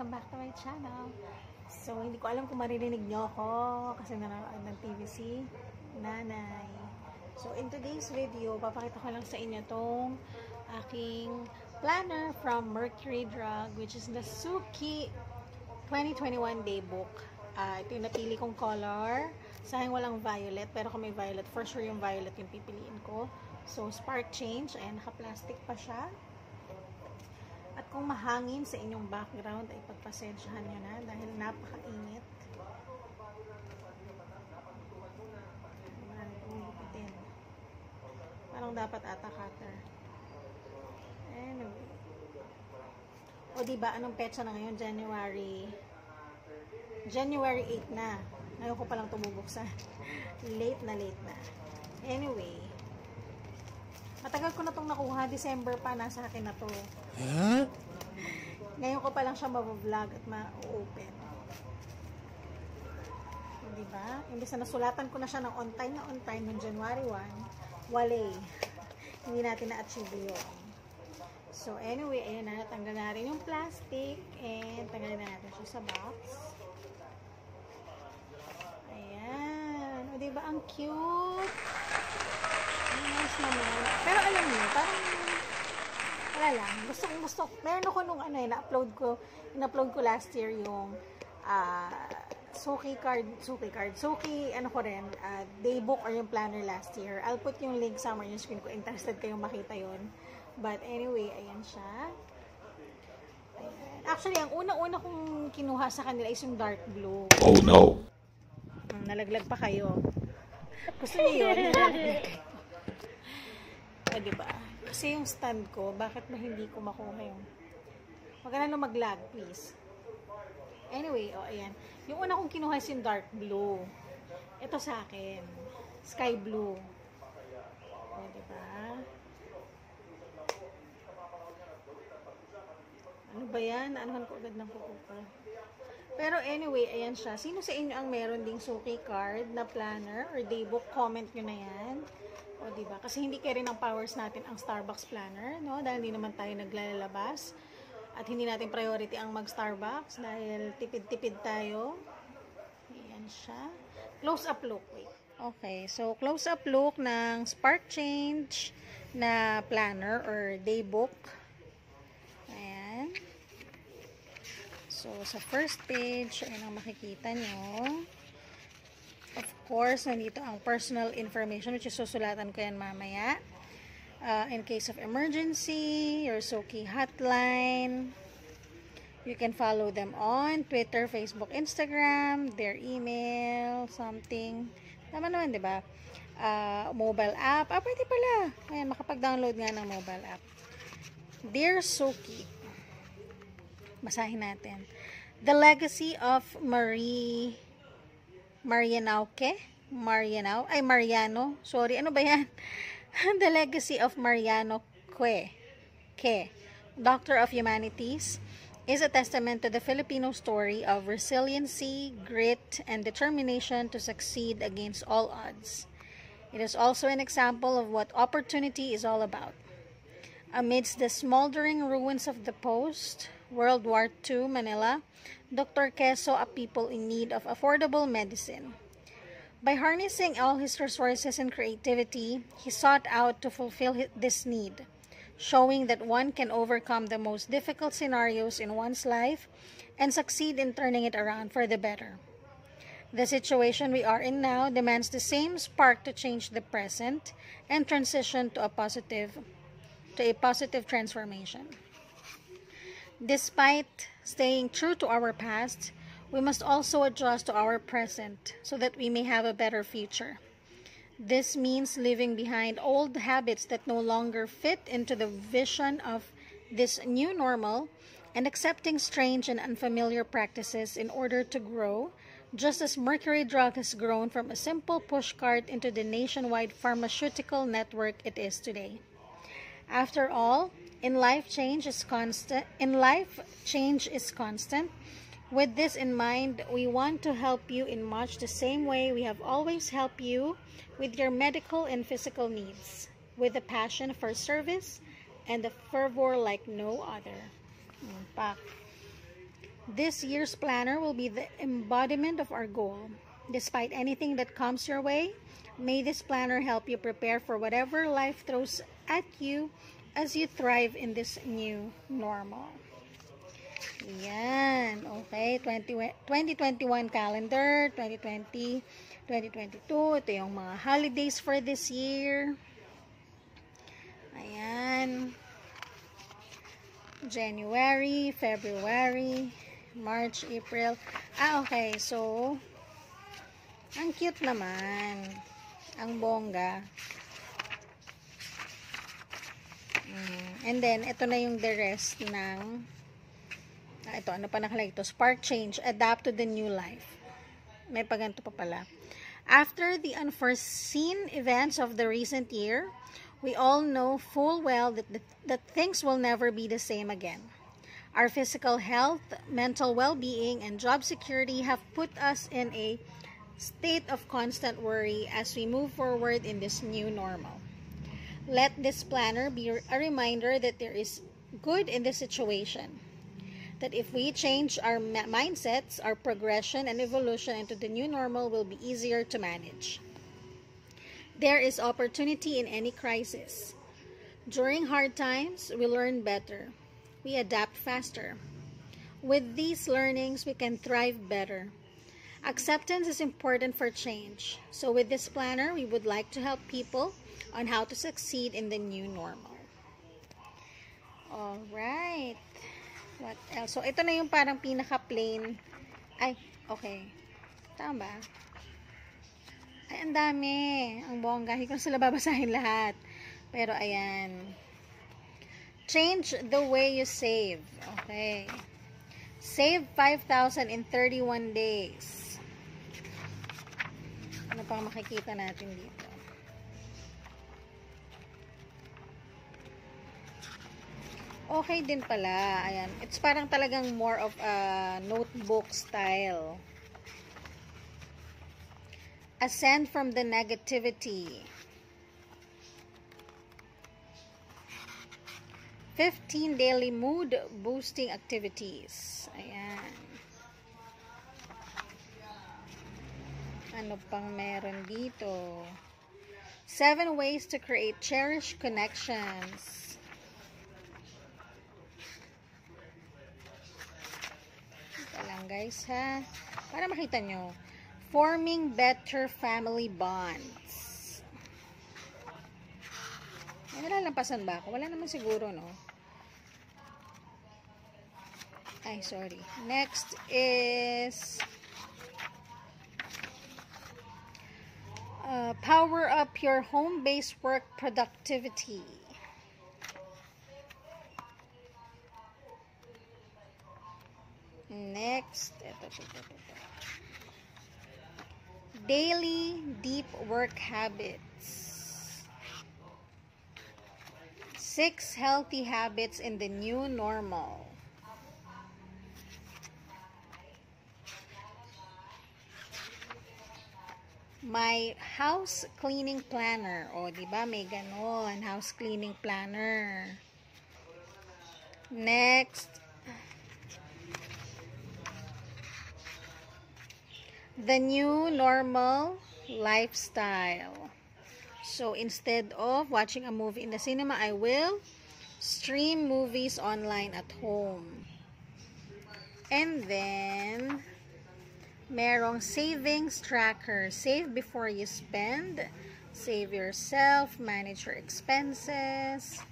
welcome back to my channel. So, hindi ko alam kung maririnig nyo ako kasi nanonood ng TV si Nanay. So, in today's video, papakita ko lang sa inyo tong aking planner from Mercurydrug, which is the Suki 2021 Daybook. Ito yung napili kong color. Sayang walang violet, pero kung may violet, for sure yung violet yung pipiliin ko. So, spark change, ayan, naka-plastic pa siya. At kung mahangin sa inyong background, ay pagpasensyahan nyo na dahil napakainit. Parang dapat ata cutter. Anyway. O diba, anong petsa na ngayon? January 8 na. Ngayon ko palang tumubuksan. Late na. Anyway. Matagal ko na itong nakuha. December pa, nasa akin na to. Huh? Ngayon ko pa lang siya ma-vlog at ma-open. Diba? Imbis na nasulatan ko na siya ng on time ng January 1, wala. Hindi natin na-achieve yun. So, anyway, ayan na. Tanggal na rin yung plastic and tanggalin na natin siya sa box. Ayan. O, diba? Ang cute. Nice naman. Pero alam niyo, parang wala lang. Gusto. Meron ako nung in-upload ko last year yung Suki Daybook or yung planner last year. I'll put yung link somewhere in yung screen ko. Interested kayong makita yon. But anyway, ayan siya. Ayan. Actually, ang una-una kong kinuha sa kanila is yung dark blue. Oh no! Nalaglag pa kayo. Gusto niyo yun? Diba? Kasi yung stand ko, bakit ba hindi ko makuha yung... Wag ka na mag-lag, please. Anyway, ayan. Yung una kong kinuha is yung dark blue. Ito sa akin. Sky blue. O, diba? Ano ba yan? Anuhan ko agad ng kukupa. Pero anyway, ayan siya. Sino sa inyo ang meron ding Suki card na planner or daybook? Comment nyo na yan. O, diba? Kasi hindi carry ng powers natin ang Starbucks planner, no? Dahil hindi naman tayo naglalabas. At hindi natin priority ang mag-Starbucks dahil tipid-tipid tayo. Ayan siya. Close-up look. Wait. Okay, so close-up look ng Spark Change na planner or daybook. Ayan. So, sa first page, ayan ang makikita nyo. Of course, nandito ang personal information, which is susulatan ko yan mamaya. In case of emergency, your Suki hotline. You can follow them on Twitter, Facebook, Instagram, their email, something. Tama naman, di ba? Mobile app. Pwede pala. Ayan, makapag-download nga ng mobile app. Dear Suki. Basahin natin. The legacy of Mariano. Sorry, ano ba yan? The legacy of Mariano Ke, Doctor of Humanities, is a testament to the Filipino story of resiliency, grit, and determination to succeed against all odds. It is also an example of what opportunity is all about. Amidst the smoldering ruins of the post-World War II Manila, Dr. Ke saw a people in need of affordable medicine. By harnessing all his resources and creativity, he sought out to fulfill this need, showing that one can overcome the most difficult scenarios in one's life and succeed in turning it around for the better. The situation we are in now demands the same spark to change the present and transition to a positive transformation. Despite staying true to our past, we must also adjust to our present so that we may have a better future. This means leaving behind old habits that no longer fit into the vision of this new normal and accepting strange and unfamiliar practices in order to grow, just as Mercurydrug has grown from a simple pushcart into the nationwide pharmaceutical network it is today. After all, in life change is constant. With this in mind, we want to help you in much the same way we have always helped you with your medical and physical needs, with a passion for service and a fervor like no other. This year's planner will be the embodiment of our goal. Despite anything that comes your way, may this planner help you prepare for whatever life throws at you as you thrive in this new normal. Yan. Okay. 2021 calendar, 2020, 2022. Ito yung mga holidays for this year. Ayan. January, February, March, April. Okay. So, ang cute naman. Ang bongga. And then, ito na yung the rest ng ito, ano pa nakalagay ito? Spark change, adapt to the new life. May paganto pa pala. After the unforeseen events of the recent year, we all know full well that things will never be the same again. Our physical health, mental well-being, and job security have put us in a state of constant worry as we move forward in this new normal. Let this planner be a reminder that there is good in this situation. That if we change our mindsets, our progression and evolution into the new normal will be easier to manage. There is opportunity in any crisis. During hard times, we learn better. We adapt faster. With these learnings, we can thrive better. Acceptance is important for change. So with this planner, we would like to help people on how to succeed in the new normal. Alright. What else? So, ito na yung parang pinaka-plain. Ay, okay. Tama ba? Ay, ang dami. Ang bongga. Hindi ko sila babasahin lahat. Pero, ayan. Change the way you save. Okay. Save 5,000 in 31 days. Ano pang makikita natin dito? Okay din pala. Ayan. It's parang talagang more of a notebook style. Ascend from the negativity. 15 daily mood boosting activities. Ayan. Ano pang meron dito? 7 ways to create cherished connections. Lang guys ha, para makita nyo. Forming better family bonds. Ay, nalalampasan ba ako? Wala naman siguro, no? Ay, sorry. Next is power up your home-based work productivity. Next, ito. Daily deep work habits. 6 healthy habits in the new normal. My house cleaning planner. O, diba? May ganon. House cleaning planner. Next, the new normal lifestyle. So, instead of watching a movie in the cinema, I will stream movies online at home. And then, merong savings tracker. Save before you spend. Save yourself. Manage your expenses.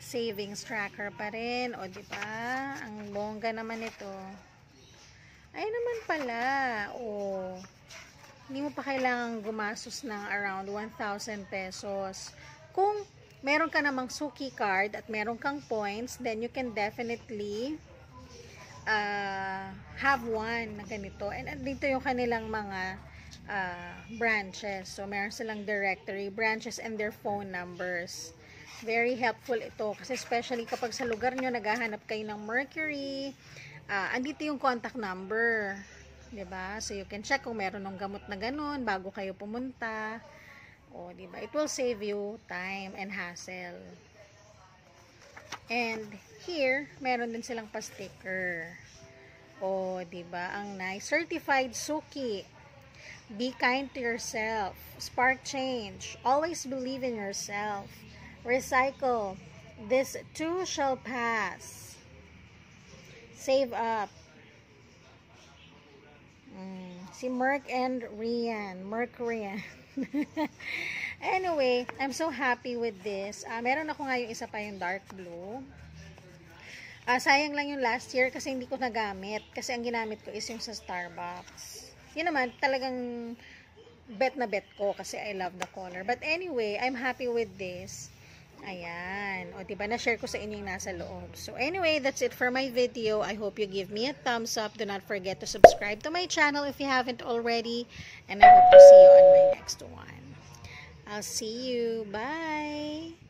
Savings tracker pa rin. O, diba? Ang bongga naman ito. Ay naman pala, hindi mo pa kailangang gumastos ng around 1,000 pesos. Kung meron ka namang Suki card at meron kang points, then you can definitely have one na ganito. And dito yung kanilang mga branches. So, meron silang directory, branches, and their phone numbers. Very helpful ito. Kasi especially kapag sa lugar nyo naghahanap kayo ng Mercury, andito yung contact number, 'di ba? So you can check kung meron ng gamot na ganun bago kayo pumunta. O, 'di ba? It will save you time and hassle. And here, meron din silang pa-sticker. Oh, diba? Ang nice. Certified Suki. Be kind to yourself. Spark change. Always believe in yourself. Recycle. This too shall pass. Save up. Si Merc and Rian. Mercurydrug. Anyway, I'm so happy with this. Meron ako nga yung isa pa yung dark blue. Sayang lang yung last year kasi hindi ko nagamit. Kasi ang ginamit ko is yung sa Starbucks. Yun naman, talagang bet na bet ko kasi I love the color. But anyway, I'm happy with this. Ayan. O, diba? Na-share ko sa inyo yung nasa loob. So, anyway, that's it for my video. I hope you give me a thumbs up. Do not forget to subscribe to my channel if you haven't already. And I hope to see you on my next one. I'll see you. Bye!